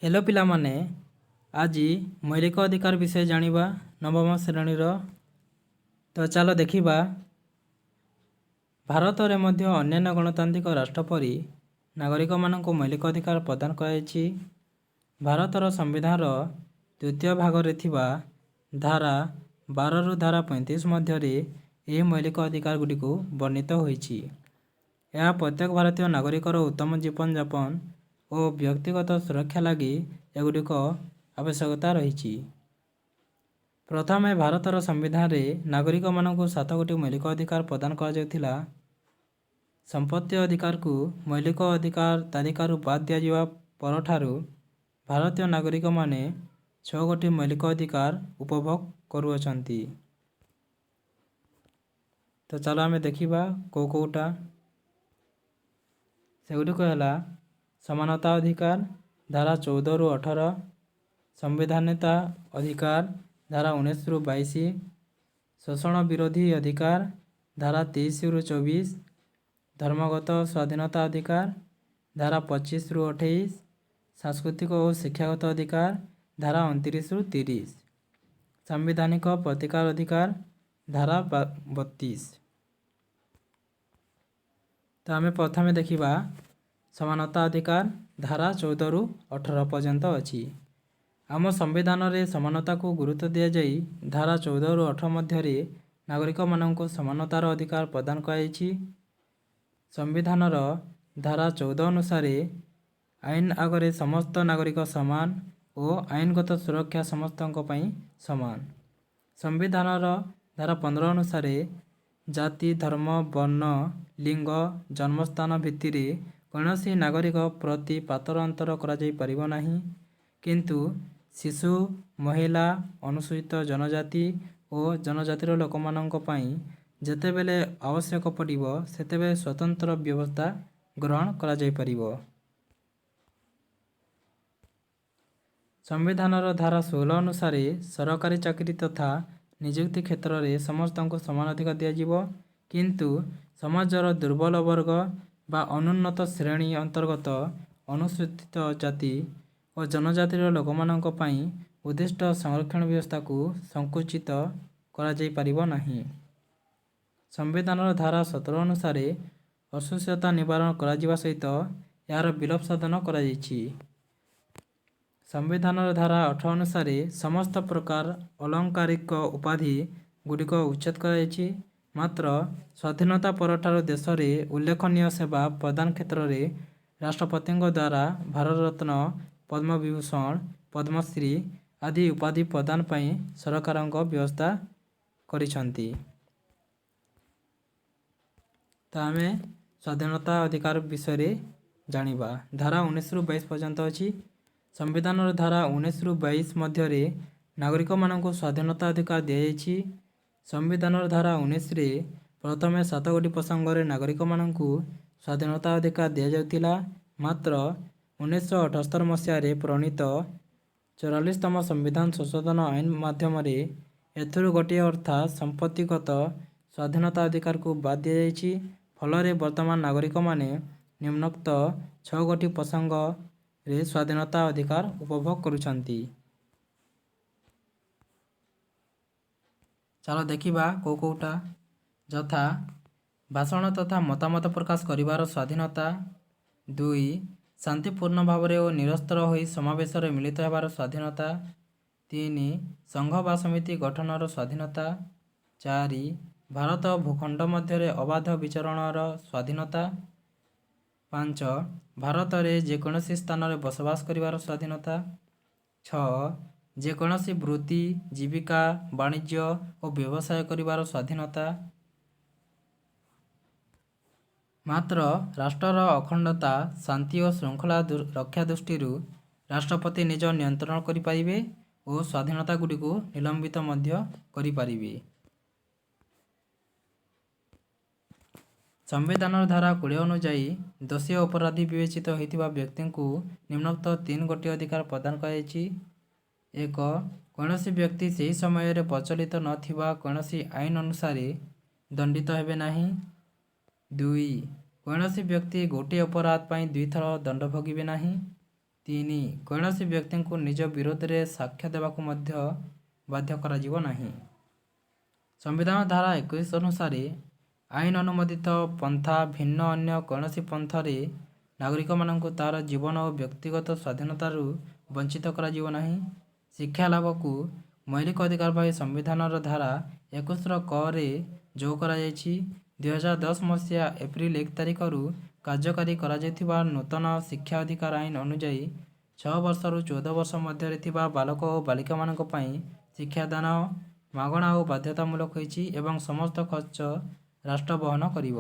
Hello पिलामाने आज मौलिक अधिकार विषय जानिबा नवम श्रेणीर। तो चलो देखिबा भारत रे मध्य अन्यान्य गणतांत्रिक राष्ट्र परी नागरिक मानक मौलिक अधिकार प्रदान कराଯାଇଛି। भारतर संविधान तृतीय भाग रे थिबा धारा 12 रु धारा 35 मध्य यह मौलिक अधिकार गुडी को वर्णित होईछि। यह प्रत्येक भारतीय नागरिकर उत्तम जीवन यापन और व्यक्तिगत सुरक्षा लगी एगुड़िक आवश्यकता रही। प्रथमे भारतर संविधान रे नागरिक मानक 7 गोटी मौलिक अधिकार प्रदान करा। संपत्ति अधिकार को मौलिक अधिकार तालिकार बाद दिया परठारु भारतीय नागरिक माने 6 गोटी मौलिक अधिकार उपभोग करुअछंती। तो चलो आमे देखिबा कोटा सेगुड़िक है समानता अधिकार धारा 14 रु 18, संवैधानिकता अधिकार धारा 19 रु 22, शोषण विरोधी अधिकार धारा 23 रु 24, धर्मगत स्वाधीनता अधिकार धारा 25 रु 28, सांस्कृतिक और शिक्षागत अधिकार धारा 29 रु 30, संवैधानिक प्रतिकार अधिकार धारा 32। तो आम प्रथमे देखिबा समानता अधिकार धारा 14 रु 18 पर्यंत अच्छी। आम संविधान रे समानता को गुरुत्व दि जाई धारा 14 रु 18 मध्य नागरिक मानक समानतार अधिकार प्रदान कराई। संविधान धारा 14 अनुसार आईन आगरे समस्त नागरिक समान और आईनगत सुरक्षा समस्त समान। संविधान धारा 15 अनुसार जाति धर्म वर्ण लिंग जन्मस्थान भित्ति कौनसी नागरिक प्रति पातर अंतर करा जाई परिबो नाही, किंतु शिशु महिला अनुसूचित जनजाति और जनजातिर लोक मानक पई जेतेबेले आवश्यक पड़िबो सेतेबेले स्वतंत्र व्यवस्था ग्रहण करा जाई परिबो। संविधान धारा 16 अनुसार सरकारी चाकरी तथा नियुक्ति क्षेत्र में समस्त को समान अधिकार दिया, किंतु समाजर दुर्बल वर्ग बा अनुन्नत श्रेणी अंतर्गत अनुसूचित जाति और जनजातिर लोक मानक पई उद्दिष्ट संरक्षण व्यवस्था को संकुचित करा जाई परिबो नाही। संविधान धारा 17 अनुसार अस्पृश्यता निवारण करा जिबा सहित यार विलोप साधन करा जाईछि। संविधान धारा 18 अनुसार समस्त प्रकार अलंकारिक उपाधि गुड़िक उच्छेद कर मात्र स्वाधीनता परठार देश में उल्लेखनीय सेवा प्रदान क्षेत्र में राष्ट्रपति द्वारा भारत रत्न पद्म विभूषण पद्मश्री आदि उपाधि प्रदान पई सरकार व्यवस्था करिसंती। तो आम स्वाधीनता अधिकार विषय जानिबा धारा 19 रु 22 पर्यंत अच्छी। संविधान धारा 19 रु 22 मध्य नागरिक मानक स्वाधीनता अधिकार दि जाइछि। संविधान धारा 19 रे प्रथमे 7 गोटी प्रसंग रे नागरिक मानक स्वाधीनता अधिकार दि जाउतिला, मात्र 1978 मसीह प्रणीत 44तम संविधान संशोधन आईन माध्यम एथुरु गोटे अर्थात संपत्तिगत स्वाधीनता अधिकार को बाद दि जाइछि। फल वर्तमान नागरिक माने निम्नोक्त 6 गोटी प्रसंग रे स्वाधीनता अधिकार उपभोग करुछंती। चलो देखिबा कोटा यथा भाषण तथा मतामत प्रकाश करिवार स्वाधीनता, 2 शांतिपूर्ण भाव और निरस्तर होई समावेश रे मिलित हेबार स्वाधीनता, 3 संघ बा समिति गठनर स्वाधीनता, 4 भारत भूखंड मध्य अबाध विचरणर स्वाधीनता, 5 भारत रे जेकोसी स्थान रे बसवास करिवार स्वाधीनता, 6 जेकोसी वृत्ति जीविका वाणिज्य और व्यवसाय करिवार स्वाधीनता। मात्र राष्ट्र अखंडता शांति और श्रृंखला रक्षा दृष्टि राष्ट्रपति निज नियंत्रण करि परिबे और स्वाधीनता गुडी को निलंबित मध्य करि परिबे। संविधान धारा 20 अनुଯାयी दोषी अपराधी विवेचित होता व्यक्ति को निम्नोक्त 3 गोटी अधिकार प्रदान कराई। 1 कौनसी व्यक्ति से समय रे प्रचलित नथिबा कौनसी आईन अनुसार दंडित हेबे नाही। 2 कौनसी व्यक्ति गोटे अपराध पर 2 थर दंड भोगिबे नाही। ତିନି, କୌଣସି ବ୍ୟକ୍ତିଙ୍କୁ ନିଜ ବିରୋଧରେ ସାକ୍ଷ୍ୟ ଦେବାକୁ ମଧ୍ୟ ବାଧ୍ୟ କରାଯିବ ନାହିଁ। ସମ୍ବିଧାନ ଧାରା 21 ଅନୁସାରେ ଆଇନ ଅନୁମୋଦିତ ପନ୍ଥା ଭିନ୍ନ ଅନ୍ୟ କୌଣସି ପନ୍ଥାରେ ନାଗରିକମାନଙ୍କୁ ତା'ର ଜୀବନ ଓ ବ୍ୟକ୍ତିଗତ ସ୍ୱାଧୀନତାରୁ ବଞ୍ଚିତ କରାଯିବ ନାହିଁ। ଶିକ୍ଷା ଲାଭକୁ ମୌଳିକ ଅଧିକାର ଭାବେ ସମ୍ବିଧାନର ଧାରା 21ର କ-ରେ ଯୋଗ କରାଯାଇଛି। 2010 ମସିହା ଏପ୍ରିଲ 1 ତାରିଖରୁ କାର୍ଯ୍ୟକାରୀ କରାଯାଇଥିବା ନୂତନ ଶିକ୍ଷା ଅଧିକାର ଆଇନ ଅନୁଯାୟୀ 6 ବର୍ଷରୁ 14 ବର୍ଷ ମଧ୍ୟରେ ଥିବା ବାଳକ ଓ ବାଳିକାମାନଙ୍କ ପାଇଁ ଶିକ୍ଷାଦାନ ମାଗଣା ଓ ବାଧ୍ୟତାମୂଳକ ହୋଇଛି ଏବଂ ସମସ୍ତ ଖର୍ଚ୍ଚ ରାଷ୍ଟ୍ର ବହନ କରିବ।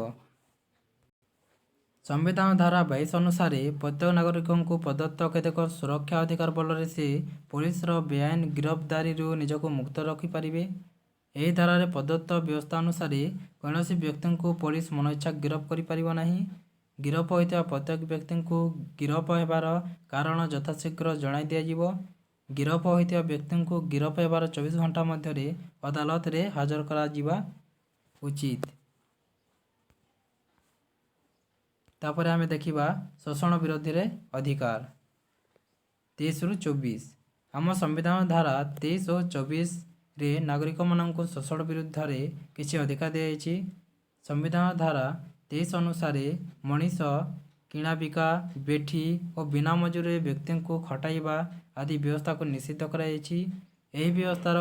ସମ୍ବିଧାନ ଧାରା 22 ଅନୁସାରେ ପ୍ରତ୍ୟେକ ନାଗରିକଙ୍କୁ ପ୍ରଦତ୍ତ କେତେକ ସୁରକ୍ଷା ଅଧିକାର ବଳରେ ସେ ପୋଲିସର ବେଆଇନ ଗିରଫଦାରୀରୁ ନିଜକୁ ମୁକ୍ତ ରଖିପାରିବେ। ଏହି ଧାରାରେ ପ୍ରଦତ୍ତ ବ୍ୟବସ୍ଥା ଅନୁସାରେ କୌଣସି ବ୍ୟକ୍ତିଙ୍କୁ ପୋଲିସ ମନଇଚ୍ଛା ଗିରଫ କରିପାରିବ ନାହିଁ। ଗିରଫ ହୋଇଥିବା ପ୍ରତ୍ୟେକ ବ୍ୟକ୍ତିଙ୍କୁ ଗିରଫ ହେବାର କାରଣ ଯଥାଶୀଘ୍ର ଜଣାଇ ଦିଆଯିବ। ଗିରଫ ହୋଇଥିବା ବ୍ୟକ୍ତିଙ୍କୁ ଗିରଫ ହେବାର 24 ଘଣ୍ଟା ମଧ୍ୟରେ ଅଦାଲତରେ ହାଜର କରାଯିବା ଉଚିତ। ତାପରେ ଆମେ ଦେଖିବା ଶୋଷଣ ବିରୋଧରେ ଅଧିକାର 23ରୁ 24। ଆମ ସମ୍ବିଧାନ ଧାରା 23 ଓ 24ରେ ନାଗରିକମାନଙ୍କୁ ଶୋଷଣ ବିରୁଦ୍ଧରେ କିଛି ଅଧିକାର ଦିଆଯାଇଛି। ସମ୍ବିଧାନ ଧାରା 23 ଅନୁସାରେ ମଣିଷ କିଣାବିକା, ବେଠି ଓ ବିନା ମଜୁରୀରେ ବ୍ୟକ୍ତିଙ୍କୁ ଖଟାଇବା ଆଦି ବ୍ୟବସ୍ଥାକୁ ନିଷିଦ୍ଧ କରାଯାଇଛି। ଏହି ବ୍ୟବସ୍ଥାର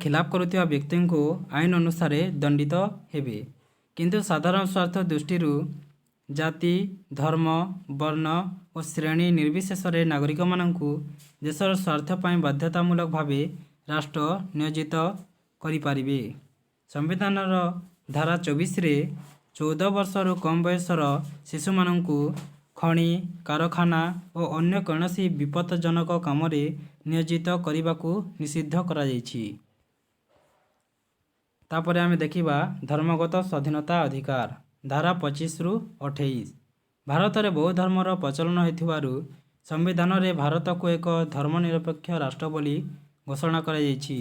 ଖିଲାପ କରୁଥିବା ବ୍ୟକ୍ତିଙ୍କୁ ଆଇନ ଅନୁସାରେ ଦଣ୍ଡିତ ହେବେ। କିନ୍ତୁ ସାଧାରଣ ସ୍ୱାର୍ଥ ଦୃଷ୍ଟିରୁ ଜାତି, ଧର୍ମ, ବର୍ଣ୍ଣ ଓ ଶ୍ରେଣୀ ନିର୍ବିଶେଷରେ ନାଗରିକମାନଙ୍କୁ ଦେଶର ସ୍ୱାର୍ଥ ପାଇଁ ବାଧ୍ୟତାମୂଳକ ଭାବେ ରାଷ୍ଟ୍ର ନିୟୋଜିତ କରିପାରିବେ। ସମ୍ବିଧାନର ଧାରା 24ରେ 14 ବର୍ଷରୁ କମ୍ ବୟସର ଶିଶୁମାନଙ୍କୁ ଖଣି, କାରଖାନା ଓ ଅନ୍ୟ କୌଣସି ବିପଦଜନକ କାମରେ ନିୟୋଜିତ କରିବାକୁ ନିଷିଦ୍ଧ କରାଯାଇଛି। ତାପରେ ଆମେ ଦେଖିବା ଧର୍ମଗତ ସ୍ୱାଧୀନତା ଅଧିକାର ଧାରା 25ରୁ 28। ଭାରତରେ ବହୁ ଧର୍ମର ପ୍ରଚଳନ ହେଉଥିବାରୁ ସମ୍ବିଧାନରେ ଭାରତକୁ ଏକ ଧର୍ମନିରପେକ୍ଷ ରାଷ୍ଟ୍ର ବୋଲି ଘୋଷଣା କରାଯାଇଛି।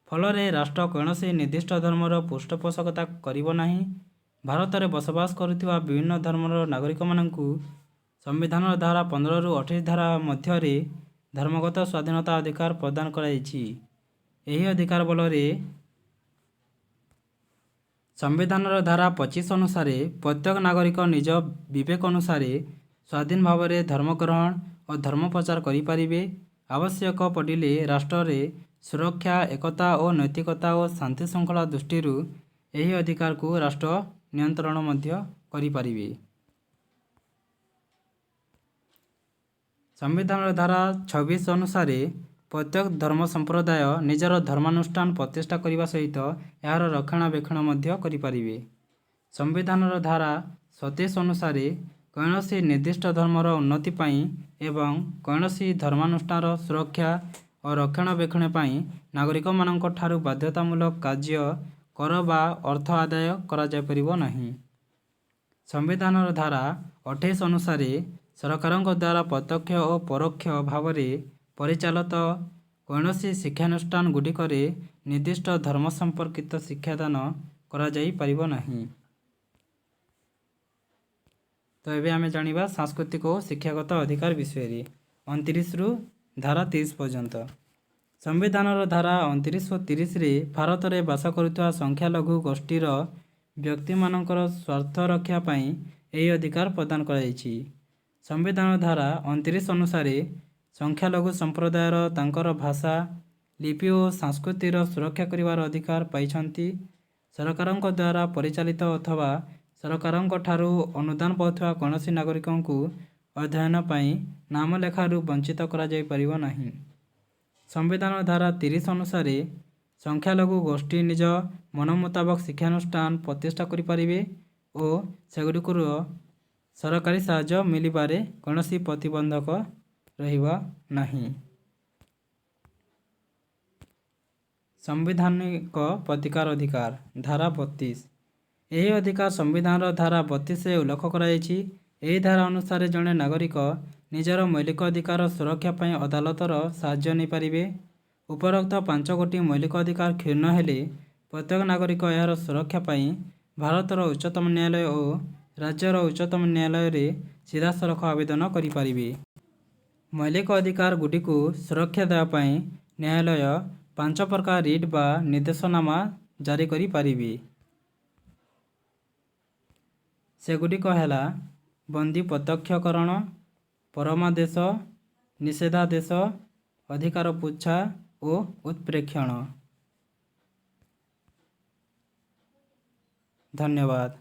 ଫଳରେ ରାଷ୍ଟ୍ର କୌଣସି ନିର୍ଦ୍ଦିଷ୍ଟ ଧର୍ମର ପୃଷ୍ଠପୋଷକତା କରିବ ନାହିଁ। ଭାରତରେ ବସବାସ କରୁଥିବା ବିଭିନ୍ନ ଧର୍ମର ନାଗରିକମାନଙ୍କୁ ସମ୍ବିଧାନର ଧାରା 15ରୁ 28 ଧାରା ମଧ୍ୟରେ ଧର୍ମଗତ ସ୍ୱାଧୀନତା ଅଧିକାର ପ୍ରଦାନ କରାଯାଇଛି। ଏହି ଅଧିକାର ବଳରେ ସମ୍ବିଧାନର ଧାରା 25 ଅନୁସାରେ ପ୍ରତ୍ୟେକ ନାଗରିକ ନିଜ ବିବେକ ଅନୁସାରେ ସ୍ୱାଧୀନ ଭାବରେ ଧର୍ମ ଗ୍ରହଣ ଓ ଧର୍ମ ପ୍ରଚାର କରିପାରିବେ। ଆବଶ୍ୟକ ପଡ଼ିଲେ ରାଷ୍ଟ୍ରରେ ସୁରକ୍ଷା, ଏକତା ଓ ନୈତିକତା ଓ ଶାନ୍ତି ଶୃଙ୍ଖଳା ଦୃଷ୍ଟିରୁ ଏହି ଅଧିକାରକୁ ରାଷ୍ଟ୍ର ନିୟନ୍ତ୍ରଣ ମଧ୍ୟ କରିପାରିବେ। ସମ୍ବିଧାନର ଧାରା 26 ଅନୁସାରେ ପ୍ରତ୍ୟେକ ଧର୍ମ ସମ୍ପ୍ରଦାୟ ନିଜର ଧର୍ମାନୁଷ୍ଠାନ ପ୍ରତିଷ୍ଠା କରିବା ସହିତ ଏହାର ରକ୍ଷଣାବେକ୍ଷଣ ମଧ୍ୟ କରିପାରିବେ। ସମ୍ବିଧାନର ଧାରା 27 ଅନୁସାରେ କୌଣସି ନିର୍ଦ୍ଦିଷ୍ଟ ଧର୍ମର ଉନ୍ନତି ପାଇଁ ଏବଂ କୌଣସି ଧର୍ମାନୁଷ୍ଠାନର ସୁରକ୍ଷା ଓ ରକ୍ଷଣାବେକ୍ଷଣ ପାଇଁ ନାଗରିକମାନଙ୍କ ଠାରୁ ବାଧ୍ୟତାମୂଳକ କାର୍ଯ୍ୟ, କର ବା ଅର୍ଥ ଆଦାୟ କରାଯାଇପାରିବ ନାହିଁ। ସମ୍ବିଧାନର ଧାରା 28 ଅନୁସାରେ ସରକାରଙ୍କ ଦ୍ୱାରା ପ୍ରତ୍ୟକ୍ଷ ଓ ପରୋକ୍ଷ ଭାବରେ ପରିଚାଳିତ କୌଣସି ଶିକ୍ଷାନୁଷ୍ଠାନ ଗୁଡ଼ିକରେ ନିର୍ଦ୍ଦିଷ୍ଟ ଧର୍ମ ସମ୍ପର୍କିତ ଶିକ୍ଷାଦାନ କରାଯାଇପାରିବ ନାହିଁ। ତ ଏବେ ଆମେ ଜାଣିବା ସାଂସ୍କୃତିକ ଓ ଶିକ୍ଷାଗତ ଅଧିକାର ବିଷୟରେ 29ରୁ ଧାରା 30 ପର୍ଯ୍ୟନ୍ତ। ସମ୍ବିଧାନର ଧାରା 29 ଓ 30ରେ ଭାରତରେ ବାସ କରୁଥିବା ସଂଖ୍ୟାଲଘୁ ଗୋଷ୍ଠୀର ବ୍ୟକ୍ତିମାନଙ୍କର ସ୍ୱାର୍ଥ ରକ୍ଷା ପାଇଁ ଏହି ଅଧିକାର ପ୍ରଦାନ କରାଯାଇଛି। ସମ୍ବିଧାନ ଧାରା 29 ଅନୁସାରେ ସଂଖ୍ୟାଲଘୁ ସମ୍ପ୍ରଦାୟର ତାଙ୍କର ଭାଷା, ଲିପି ଓ ସଂସ୍କୃତିର ସୁରକ୍ଷା କରିବାର ଅଧିକାର ପାଇଛନ୍ତି। ସରକାରଙ୍କ ଦ୍ୱାରା ପରିଚାଳିତ ଅଥବା ସରକାରଙ୍କ ଠାରୁ ଅନୁଦାନ ପାଉଥିବା କୌଣସି ନାଗରିକଙ୍କୁ ଅଧ୍ୟୟନ ପାଇଁ ନାମଲେଖାରୁ ବଞ୍ଚିତ କରାଯାଇପାରିବ ନାହିଁ। ସମ୍ବିଧାନ ଧାରା 30 ଅନୁସାରେ ସଂଖ୍ୟାଲଘୁ ଗୋଷ୍ଠୀ ନିଜ ମନ ମୁତାବକ ଶିକ୍ଷାନୁଷ୍ଠାନ ପ୍ରତିଷ୍ଠା କରିପାରିବେ ଓ ସେଗୁଡ଼ିକରୁ ସରକାରୀ ସାହାଯ୍ୟ ମିଳିବାରେ କୌଣସି ପ୍ରତିବନ୍ଧକ ରହିବ ନାହିଁ। ସାମ୍ବିଧାନିକ ପ୍ରତିକାର ଅଧିକାର ଧାରା 32। ଏହି ଅଧିକାର ସମ୍ବିଧାନର ଧାରା 32ରେ ଉଲ୍ଲେଖ କରାଯାଇଛି। ଏହି ଧାରା ଅନୁସାରେ ଜଣେ ନାଗରିକ ନିଜର ମୌଳିକ ଅଧିକାର ସୁରକ୍ଷା ପାଇଁ ଅଦାଲତର ସାହାଯ୍ୟ ନେଇପାରିବେ। ଉପରୋକ୍ତ 5ଗୋଟି ମୌଳିକ ଅଧିକାର କ୍ଷୁଣ୍ଣ ହେଲେ ପ୍ରତ୍ୟେକ ନାଗରିକ ଏହାର ସୁରକ୍ଷା ପାଇଁ ଭାରତର ଉଚ୍ଚତମ ନ୍ୟାୟାଳୟ ଓ ରାଜ୍ୟର ଉଚ୍ଚତମ ନ୍ୟାୟାଳୟରେ ସିଧାସଳଖ ଆବେଦନ କରିପାରିବେ। ମୌଳିକ ଅଧିକାରଗୁଡ଼ିକୁ ସୁରକ୍ଷା ଦେବା ପାଇଁ ନ୍ୟାୟାଳୟ 5 ପ୍ରକାର ରିଟ୍ ବା ନିର୍ଦ୍ଦେଶନାମା ଜାରି କରିପାରିବେ। ସେଗୁଡ଼ିକ ହେଲା ବନ୍ଦୀ ପ୍ରତ୍ୟକ୍ଷକରଣ, ପରମାଦେଶ, ନିଷେଧାଦେଶ, ଅଧିକାର ପୁଚ୍ଛା ଓ ଉତ୍ପ୍ରେକ୍ଷଣ। ଧନ୍ୟବାଦ।